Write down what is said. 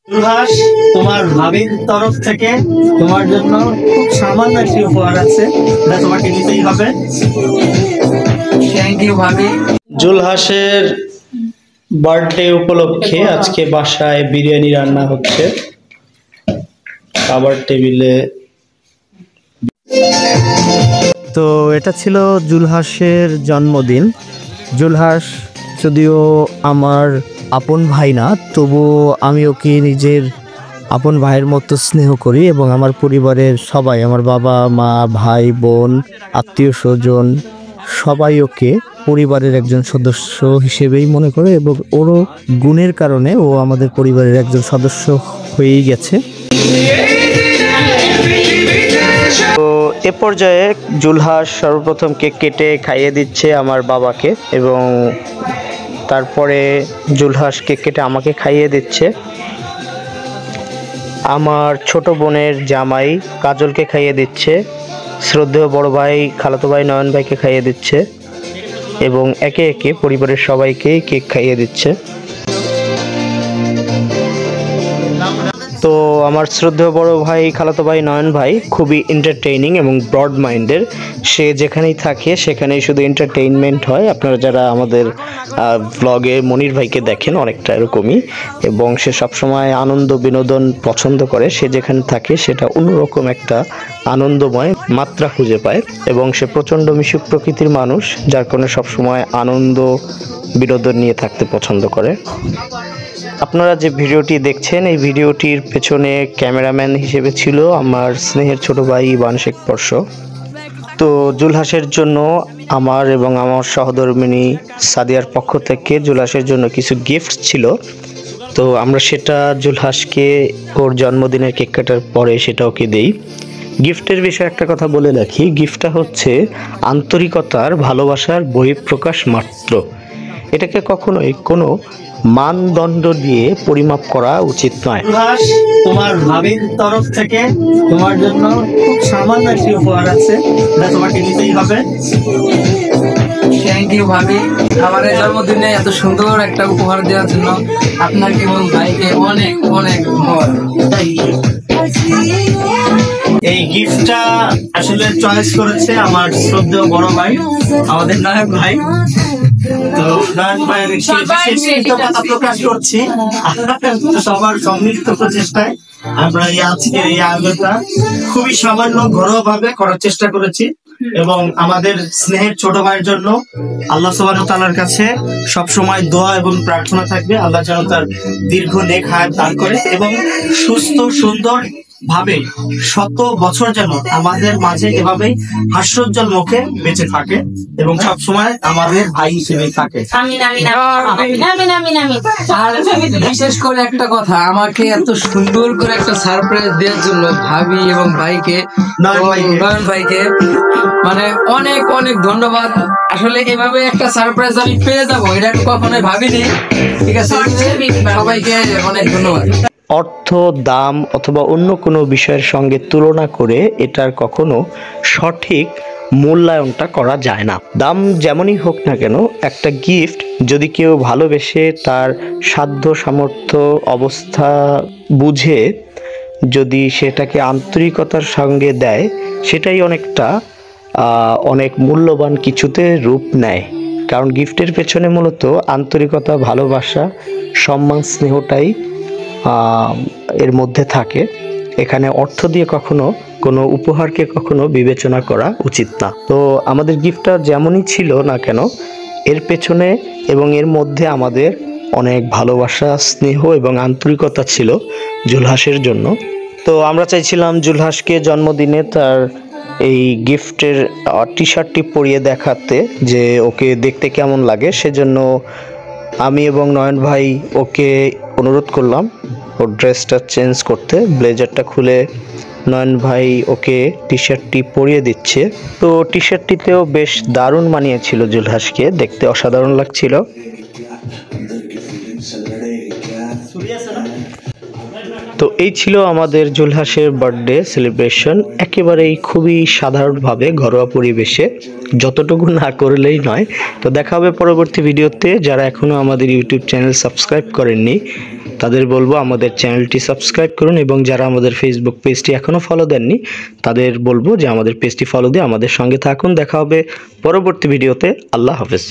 জুলহাস, তোমার ভাবির তরফ থেকে তোমার জন্য খুব সামান্য একটি উপহার আছে, যা তোমাকে নিতেই হবে। থ্যাংক ইউ ভাবি। জুলহাসের বার্থডে উপলক্ষে আজকে বাসায় বিরিয়ানি রান্না হচ্ছে খাবার টেবিলে। তো এটা ছিল জুলহাসের জন্মদিন। জুলহাস যদিও আমার আপন ভাই না, তবুও আমি ওকে নিজের আপন ভাইয়ের মতো স্নেহ করি এবং আমার পরিবারের সবাই, আমার বাবা মা ভাই বোন আত্মীয় স্বজন সবাই ওকে পরিবারের একজন সদস্য হিসেবেই মনে করে এবং ওরও গুণের কারণে ও আমাদের পরিবারের একজন সদস্য হয়েই গেছে। তো এ পর্যায়ে জুলহাস সর্বপ্রথম কেক কেটে খাইয়ে দিচ্ছে আমার বাবাকে এবং তারপরে জুলহাস কেক কেটে আমাকে খাইয়ে দিচ্ছে। আমার ছোট বোনের জামাই কাজলকে খাইয়ে দিচ্ছে, শ্রদ্ধেয় বড় ভাই খালাতো ভাই নয়ন ভাইকে খাইয়ে দিচ্ছে এবং একে একে পরিবারের সবাইকেই কেক খাইয়ে দিচ্ছে। তো আমার শ্রদ্ধেয় বড় ভাই খালাতো ভাই নয়ন ভাই খুবই এন্টারটেইনিং এবং ব্রড মাইন্ডের। সে যেখানেই থাকে সেখানেই শুধু এন্টারটেইনমেন্ট হয়। আপনারা যারা আমাদের ব্লগে মনির ভাইকে দেখেন অনেকটা এরকমই, এবং সে সবসময় আনন্দ বিনোদন পছন্দ করে। সে যেখানে থাকে সেটা অন্যরকম একটা আনন্দময় মাত্রা খুঁজে পায় এবং সে প্রচণ্ড মিশুক প্রকৃতির মানুষ, যার কারণে সবসময় আনন্দ বিনোদন নিয়ে থাকতে পছন্দ করে। আপনারা যে ভিডিওটি দেখছেন এই ভিডিওটির পেছনে ক্যামেরাম্যান হিসেবে ছিল আমার স্নেহের ছোট ভাই ইবান শেখ পরশ। তো জুলহাসের জন্য আমার এবং আমার সহধর্মিণী সাদিয়ার পক্ষ থেকে জুলহাসের জন্য কিছু গিফট ছিল। তো আমরা সেটা জুলহাসকে ওর জন্মদিনের কেক কাটার পরে সেটা ওকে দেই। গিফটের বিষয়ে একটা কথা বলে রাখি, গিফটটা হচ্ছে আন্তরিকতার ভালোবাসার বহিঃপ্রকাশ মাত্র। এটাকে কখনোই কোনো মানদণ্ড দিয়ে পরিমাপ করা উচিত নয়। জুলহাস, তোমার ভাবির তরফ থেকে তোমার জন্য খুব সামান্য একটি উপহার আছে, যা তোমাকে নিতেই হবে। থ্যাংক ইউ ভাবি, আমার এই জন্মদিনে এত সুন্দর একটা উপহার দেওয়ার জন্য আপনাকে এবং ভাইকে অনেক অনেক ধন্যবাদ। এই গিফটটা আসলে চয়েস করেছে আমার শ্রদ্ধেয় বড় ভাই, আমাদের নায়ক ভাই। তো নায়ক ভাইয়ের বিশেষ কৃতজ্ঞতা প্রকাশ করছি সবার সম্মিলিত প্রচেষ্টায়। আমরা আজকে এই আয়োজনটা খুবই সামান্য ঘরোয়া ভাবে করার চেষ্টা করেছি এবং আমাদের স্নেহের ছোট ভাইয়ের জন্য আল্লাহ সুবহানাহু ওয়া তাআলার কাছে সবসময় দোয়া এবং প্রার্থনা থাকবে, আল্লাহ যেন তার দীর্ঘ নেক হায়াত দান করে এবং সুস্থ সুন্দর ভাবে শত বছর যেন আমাদের মাঝে এভাবেই হাস্যোজ্জ্বল মুখে বেঁচে থাকে এবং সবসময় আমাদের ভাই হিসেবেই থাকে। আর বিশেষ করে একটা কথা, আমাকে এত সুন্দর করে একটা সারপ্রাইজ দেওয়ার জন্য ভাবি এবং ভাইকে নয়ন ভাইকে মানে অনেক অনেক ধন্যবাদ। আসলে এভাবে একটা সারপ্রাইজ আমি পেয়ে যাবো এটা কখনোই ভাবিনি। ঠিক আছে, সবাইকে অনেক ধন্যবাদ। অর্থ, দাম অথবা অন্য কোনো বিষয়ের সঙ্গে তুলনা করে এটার কখনো সঠিক মূল্যায়নটা করা যায় না। দাম যেমনই হোক না কেন, একটা গিফট যদি কেউ ভালোবেসে তার সাধ্য সামর্থ্য অবস্থা বুঝে যদি সেটাকে আন্তরিকতার সঙ্গে দেয়, সেটাই অনেক মূল্যবান কিছুতে রূপ নেয়। কারণ গিফটের পেছনে মূলত আন্তরিকতা, ভালোবাসা, সম্মান, স্নেহটাই এর মধ্যে থাকে। এখানে অর্থ দিয়ে কখনো কোনো উপহারকে কখনো বিবেচনা করা উচিত না। তো আমাদের গিফটটা যেমনই ছিল না কেন, এর পেছনে এবং এর মধ্যে আমাদের অনেক ভালোবাসা, স্নেহ এবং আন্তরিকতা ছিল জুলহাসের জন্য। তো আমরা চাইছিলাম জুলহাসকে জন্মদিনে তার এই গিফটের টি শার্টটি পরিয়ে দেখাতে যে ওকে দেখতে কেমন লাগে। সেজন্য আমি এবং নয়ন ভাই ওকে অনুরোধ করলাম ওর ড্রেসটা চেঞ্জ করতে। ব্লেজারটা খুলে নয়ন ভাই ওকে টি শার্টটি পরিয়ে দিচ্ছে। তো টি শার্টটিতেও বেশ দারুণ মানিয়েছিল জুলহাসকে, দেখতে অসাধারণ লাগছিল। তো এই ছিল আমাদের জুলহাসের বার্থডে সেলিব্রেশন, একেবারেই খুবই সাধারণভাবে ঘরোয়া পরিবেশে, যতটুকু না করলেই নয়। তো দেখা হবে পরবর্তী ভিডিওতে। যারা এখনও আমাদের ইউটিউব চ্যানেল সাবস্ক্রাইব করেননি তাদের বলবো আমাদের চ্যানেলটি সাবস্ক্রাইব করুন, এবং যারা আমাদের ফেসবুক পেজটি এখনও ফলো দেননি তাদের বলবো যে আমাদের পেজটি ফলো দিয়ে আমাদের সঙ্গে থাকুন। দেখা হবে পরবর্তী ভিডিওতে। আল্লাহ হাফেজ।